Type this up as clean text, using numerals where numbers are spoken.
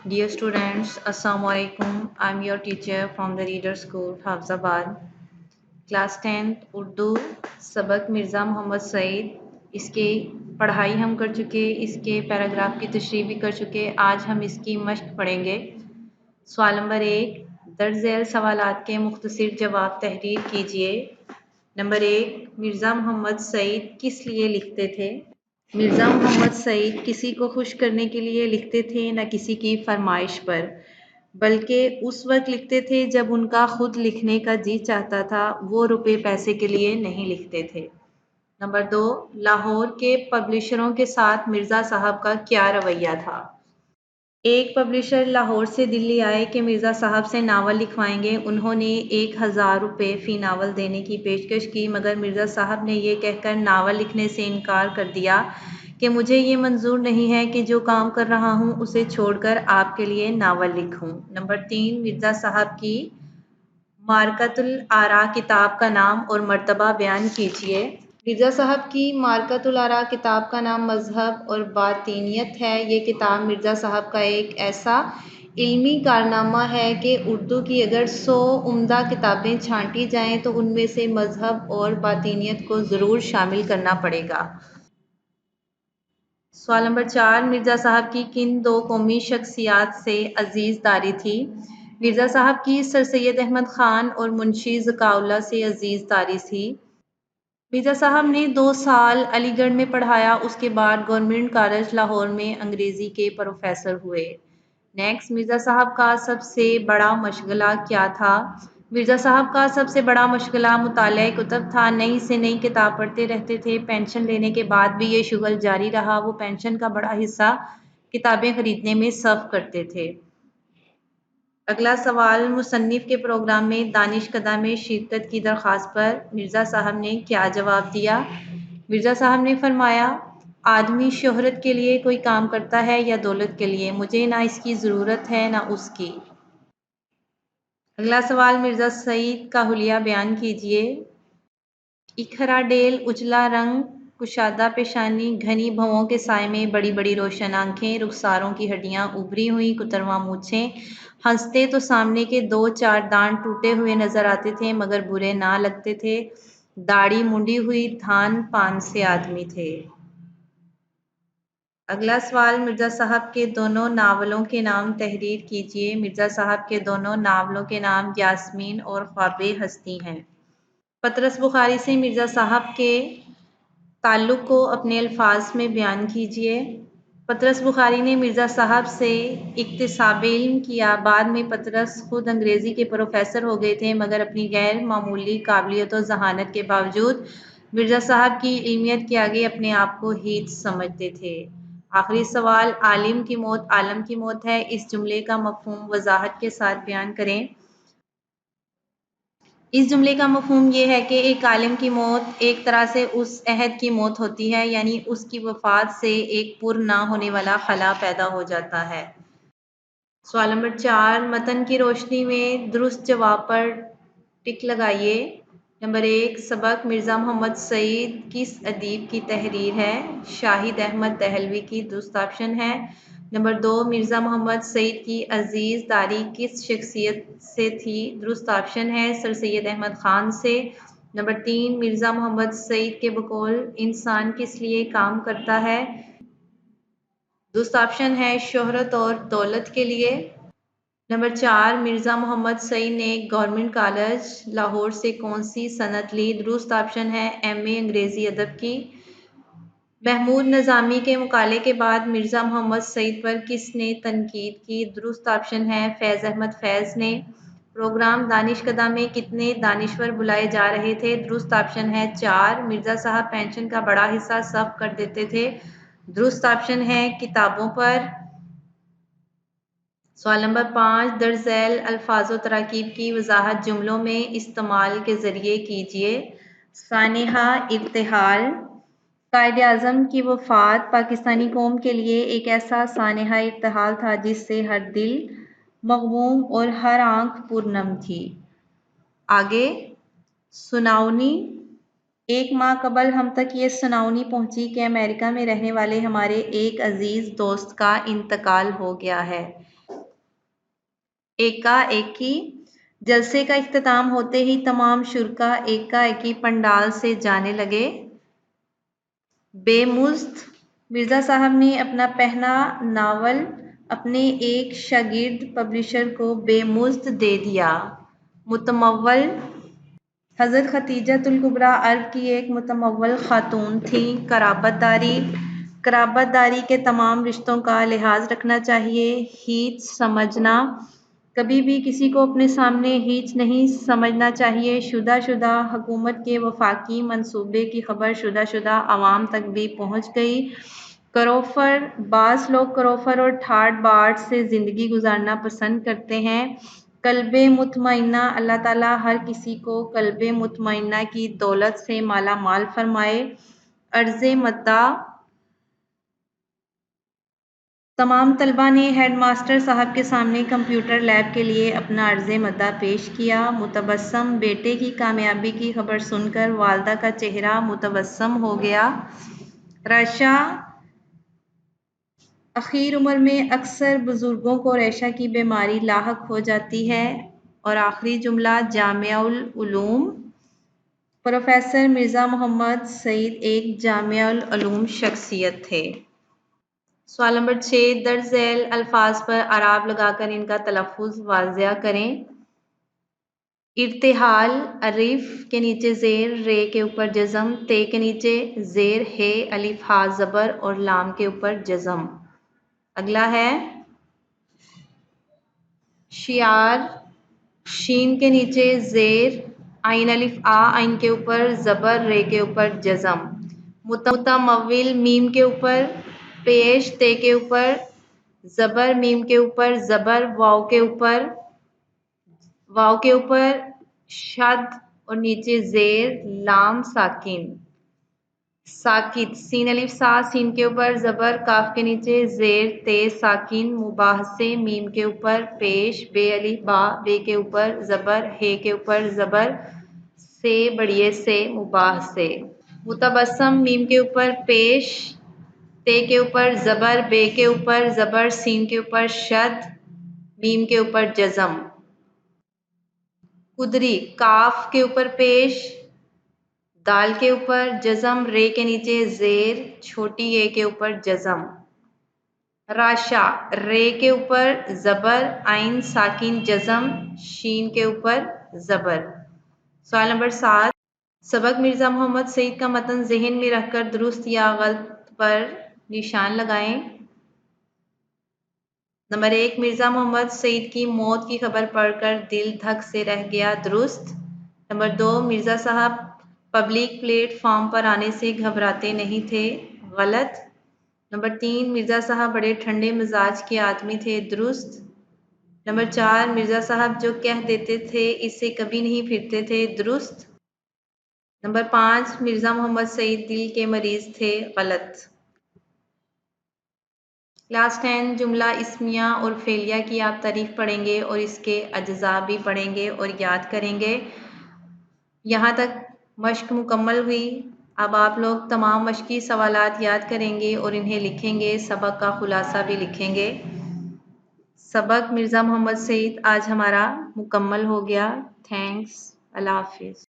Dear students, Assalamu alaikum. I'm your teacher from the Reader School, Hafzabad. Class 10th Urdu सबक मिर्ज़ा मोहम्मद सईद इसके पढ़ाई हम कर चुके, इसके पैराग्राफ की तशरीह भी कर चुके। आज हम इसकी मश्क पढ़ेंगे। सवाल नंबर 1, दर्ज झैल सवालात के मुख्तसर जवाब तहरीर कीजिए। नंबर 1, मिर्ज़ा मोहम्मद सईद किस लिए लिखते थे? मिर्ज़ा मोहम्मद सईद किसी को खुश करने के लिए लिखते थे, न किसी की फरमाइश पर, बल्कि उस वक्त लिखते थे जब उनका खुद लिखने का जी चाहता था। वो रुपए पैसे के लिए नहीं लिखते थे। नंबर 2, लाहौर के पब्लिशरों के साथ मिर्ज़ा साहब का क्या रवैया था? एक पब्लिशर लाहौर से दिल्ली आए कि मिर्ज़ा साहब से नावल लिखवाएंगे। उन्होंने 1000 रुपये फ़ी नावल देने की पेशकश की, मगर मिर्ज़ा साहब ने ये कहकर नावल लिखने से इनकार कर दिया कि मुझे ये मंजूर नहीं है कि जो काम कर रहा हूँ उसे छोड़कर आपके लिए नावल लिखूँ। नंबर 3, मिर्ज़ा साहब की मारकतुल आरा किताब का नाम और मर्तबा बयान कीजिए। मिर्ज़ा साहब की मारकतुल आरा किताब का नाम मज़हब और बातिनियत है। ये किताब मिर्ज़ा साहब का एक ऐसा इल्मी कारनामा है कि उर्दू की अगर 100 उम्दा किताबें छांटी जाएं तो उनमें से मज़हब और बातिनियत को ज़रूर शामिल करना पड़ेगा। सवाल नंबर 4, मिर्ज़ा साहब की किन दो कौमी शख्सियात से अजीज़दारी थी? मिर्ज़ा साहब की सर सैयद अहमद ख़ान और मुंशी ज़काउल्लाह से अजीज़दारी थी। मिर्ज़ा साहब ने 2 साल अलीगढ़ में पढ़ाया, उसके बाद गवर्नमेंट कॉलेज लाहौर में अंग्रेज़ी के प्रोफेसर हुए। नेक्स्ट, मिर्ज़ा साहब का सबसे बड़ा मशगला क्या था? मिर्ज़ा साहब का सबसे बड़ा मशगला मुताले कुतुब था। नई से नई किताब पढ़ते रहते थे। पेंशन लेने के बाद भी ये शुगल जारी रहा। वो पेंशन का बड़ा हिस्सा किताबें खरीदने में सर्फ करते थे। अगला सवाल, मुसन्निफ़ के प्रोग्राम में दानिशकदा में शिरकत की दरख्वास्त पर मिर्ज़ा साहब ने क्या जवाब दिया? मिर्ज़ा साहब ने फरमाया, आदमी शोहरत के लिए कोई काम करता है या दौलत के लिए? मुझे ना इसकी ज़रूरत है ना उसकी। अगला सवाल, मिर्ज़ा सईद का हुलिया बयान कीजिए। इखरा डेल, उजला रंग, कुशादा पेशानी, घनी भवों के साए में बड़ी बड़ी रोशन आंखें, रुखसारों की हड्डियां उभरी हुई, कुतरवा मूछें। हंसते तो सामने के 2-4 दांत टूटे हुए नजर आते थे मगर बुरे ना लगते थे। दाढ़ी मुंडी हुई, धान पान से आदमी थे। अगला सवाल, मिर्ज़ा साहब के दोनों नावलों के नाम तहरीर कीजिए। मिर्ज़ा साहब के दोनों नावलों के नाम यास्मीन और ख्वाबे हस्ती हैं। पतरस बुखारी से मिर्ज़ा साहब के ताल्लुक़ को अपने अल्फाज में बयान कीजिए। पतरस बुखारी ने मिर्ज़ा साहब से इक्तिसाब इल्म किया। बाद में पतरस खुद अंग्रेज़ी के प्रोफेसर हो गए थे, मगर अपनी गैर मामूली काबिलियत और जहानत के बावजूद मिर्ज़ा साहब की इल्मियत के आगे अपने आप को हीन समझते थे। आखिरी सवाल, आलिम की मौत आलम की मौत है। इस जुमले का मफ़हूम वज़ाहत के साथ बयान करें। इस जुमले का मफ़हूम ये है कि एक आलिम की मौत एक तरह से उस अहद की मौत होती है, यानी उसकी वफ़ात से एक पुर ना होने वाला खला पैदा हो जाता है। सवाल नंबर 4, मतन की रोशनी में दुरुस्त जवाब पर टिक लगाइए। नंबर 1, सबक मिर्ज़ा मोहम्मद सईद किस अदीब की तहरीर है? शाहिद अहमद दहलवी की, दुरुस्त ऑप्शन है। नंबर 2, मिर्ज़ा मोहम्मद सईद की अजीज़ दारी किस शख्सियत से थी? दुरुस्त ऑप्शन है सर सैयद अहमद ख़ान से। नंबर 3, मिर्ज़ा मोहम्मद सईद के बकौल इंसान किस लिए काम करता है? दुरुस्त ऑप्शन है शोहरत और दौलत के लिए। नंबर 4, मिर्ज़ा मोहम्मद सईद ने गवर्नमेंट कॉलेज लाहौर से कौन सी सनद ली? दुरुस्त ऑप्शन है MA अंग्रेज़ी अदब की। महमूद नज़ामी के मुकाले के बाद मिर्ज़ा मोहम्मद सईद पर किसने तनकीद की? दुरुस्त ऑप्शन है फैज़ अहमद फैज़ ने। प्रोग्राम दानिशकदा में कितने दानिश्वर बुलाए जा रहे थे? दुरुस्त ऑप्शन है 4। मिर्ज़ा साहब पेंशन का बड़ा हिस्सा सर्फ कर देते थे। दुरुस्त ऑप्शन है किताबों पर। सवाल नंबर 5, दर्ज झैल अल्फाज व तराकीब की वजाहत जुमलों में इस्तेमाल के ज़रिए कीजिए। सानेहा इब्तिहाल, कायद-ए-आज़म की वफ़ात पाकिस्तानी कौम के लिए एक ऐसा सानेहा इब्तिहाल था जिससे हर दिल मग़मूम और हर आँख पुरनम थी। आगे, सुनावनी, एक माह कबल हम तक ये सुनावनी पहुंची कि अमेरिका में रहने वाले हमारे एक अजीज दोस्त का इंतकाल हो गया है। एका एकी। जलसे का इख्तिताम होते ही तमाम शुरका एका एकी पंडाल से जाने लगे। बेमुज़्द, मिर्ज़ा साहब ने अपना पहला नावल अपने एक शागिर्द पब्लिशर को बेमुज़्द दे दिया। मुतमव्वल, हज़रत खतीजतुल कुबरा अरब की एक मुतमव्वल खातून थीं। कराबतदारी के तमाम रिश्तों का लिहाज रखना चाहिए। हीच समझना, कभी भी किसी को अपने सामने हीच नहीं समझना चाहिए। शुदा हुकूमत के वफाकी मंसूबे की खबर शुदा अवाम तक भी पहुँच गई। करोफर, बाज़ लोग करोफर और ठाट बाट से ज़िंदगी गुजारना पसंद करते हैं। कल्बे मुतमइन्ना, अल्लाह ताला हर किसी को कल्बे मुतमइन्ना की दौलत से माला माल फरमाए। अर्ज़े मद्दा, तमाम तलबा ने हेडमास्टर साहब के सामने कंप्यूटर लैब के लिए अपना अर्ज़े मद्दा पेश किया। मुतबस्सम, बेटे की कामयाबी की खबर सुनकर वालदा का चेहरा मुतबस्सम हो गया। रेशा, अखीर उम्र में अक्सर बुजुर्गों को रेशा की बीमारी लाहक हो जाती है। और आखिरी जुमला जामिउल उलूम, प्रोफेसर मिर्ज़ा मोहम्मद सईद एक जामिउल उलूम शख्सियत थे। सवाल नंबर 6, दर्ज झैल अल्फाज पर अराब लगाकर इनका तलफ़्फ़ुज़ वाज़िया करें। इर्तिहाल, अलिफ के नीचे ज़ेर, रे के ऊपर जज़म, ते के नीचे ज़ेर, हे अलिफ हा ज़बर और लाम के ऊपर जज़म। अगला है शियार, शीन के नीचे ज़ेर, आइन अलिफ आ, आइन के ऊपर ज़बर, रे के ऊपर जज़म। मुतमव्विल, मीम के ऊपर पेश, ते के ऊपर ज़बर, मीम के ऊपर ज़बर, वाव के ऊपर शद और नीचे ज़ेर, लाम साकिन। साकित, सीन अलिफ सा, सीन के ऊपर ज़बर, काफ के नीचे ज़ेर, ते साकिन। मुबाहसे, मीम के ऊपर पेश, बे अलिफ बा, बे के ऊपर ज़बर, हे के ऊपर ज़बर, से बढ़िए से मुबाहसे। मुतबस्सम, मीम के ऊपर पेश, ते के ऊपर ज़बर, बे के ऊपर ज़बर, सीन के ऊपर शद, मीम के ऊपर जज़म। कुदरी, काफ के ऊपर पेश, दाल के ऊपर जज़म, रे के नीचे ज़ेर, छोटी ए के ऊपर जज़म। राशा, रे के ऊपर ज़बर, आइन साकिन जज़म, शीन के ऊपर ज़बर। सवाल नंबर 7, सबक मिर्ज़ा मोहम्मद सईद का मतन ज़हन में रखकर दुरुस्त या गलत पर निशान लगाएं। नंबर 1, मिर्ज़ा मोहम्मद सईद की मौत की खबर पढ़कर दिल धक से रह गया, दुरुस्त। नंबर 2, मिर्ज़ा साहब पब्लिक प्लेटफॉर्म पर आने से घबराते नहीं थे, गलत। नंबर 3, मिर्ज़ा साहब बड़े ठंडे मिजाज के आदमी थे, दुरुस्त। नंबर 4, मिर्ज़ा साहब जो कह देते थे इससे कभी नहीं फिरते थे, दुरुस्त। नंबर 5, मिर्ज़ा मोहम्मद सईद दिल के मरीज़ थे, गलत। क्लास 10 जुमला इस्मिया और फेलिया की आप तारीफ पढ़ेंगे और इसके अज्जा भी पढ़ेंगे और याद करेंगे। यहाँ तक मश्क मुकम्मल हुई। अब आप लोग तमाम मश्की सवालात याद करेंगे और इन्हें लिखेंगे, सबक का खुलासा भी लिखेंगे। सबक मिर्ज़ा मोहम्मद सईद आज हमारा मुकम्मल हो गया। थैंक्स, अल्लाह हाफिज़।